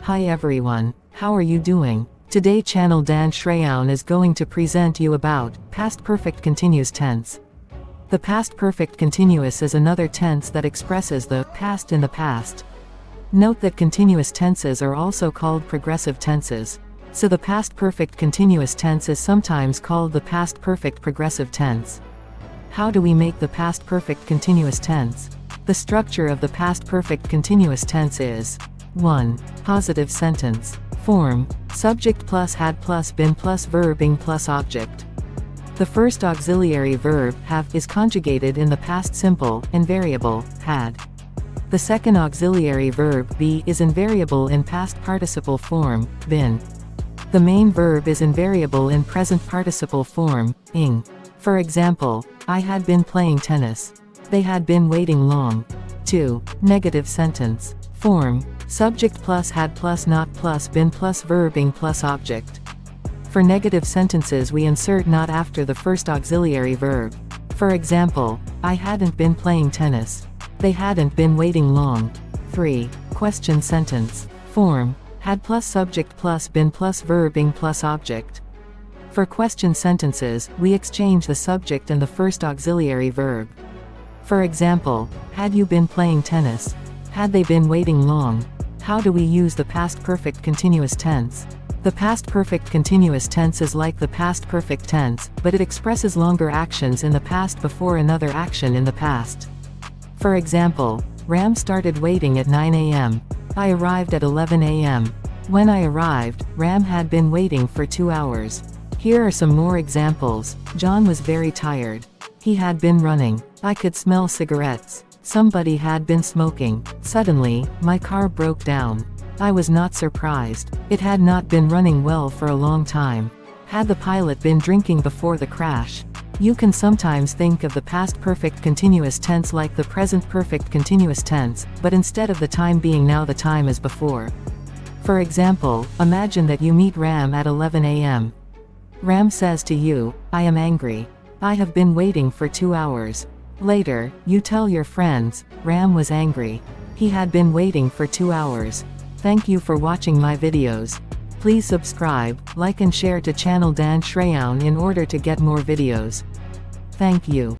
Hi everyone, how are you doing? Today channel Dan Sreyoun is going to present you about past perfect continuous tense. The past perfect continuous is another tense that expresses the past in the past. Note that continuous tenses are also called progressive tenses. So the past perfect continuous tense is sometimes called the past perfect progressive tense. How do we make the past perfect continuous tense? The structure of the past perfect continuous tense is 1. Positive sentence. Form: subject plus had plus been plus verb ing plus object. The first auxiliary verb, have, is conjugated in the past simple, invariable, had. The second auxiliary verb, be, is invariable in past participle form, been. The main verb is invariable in present participle form, ing. For example, I had been playing tennis. They had been waiting long. 2. Negative sentence. Form: subject plus had plus not plus been plus verb ing plus object. For negative sentences we insert not after the first auxiliary verb. For example, I hadn't been playing tennis. They hadn't been waiting long. 3. Question sentence. Form: had plus subject plus been plus verb ing plus object. For question sentences, we exchange the subject and the first auxiliary verb. For example, had you been playing tennis? Had they been waiting long? How do we use the past perfect continuous tense? The past perfect continuous tense is like the past perfect tense, but it expresses longer actions in the past before another action in the past. For example, Ram started waiting at 9 a.m. I arrived at 11 a.m. When I arrived, Ram had been waiting for 2 hours. Here are some more examples. John was very tired. He had been running. I could smell cigarettes. Somebody had been smoking. Suddenly, my car broke down. I was not surprised. It had not been running well for a long time. Had the pilot been drinking before the crash? You can sometimes think of the past perfect continuous tense like the present perfect continuous tense, but instead of the time being now the time is before. For example, imagine that you meet Ram at 11 a.m. Ram says to you, I am angry. I have been waiting for 2 hours. Later, you tell your friends, Ram was angry. He had been waiting for 2 hours. Thank you for watching my videos. Please subscribe, like and share to channel Dan Sreyoun in order to get more videos. Thank you.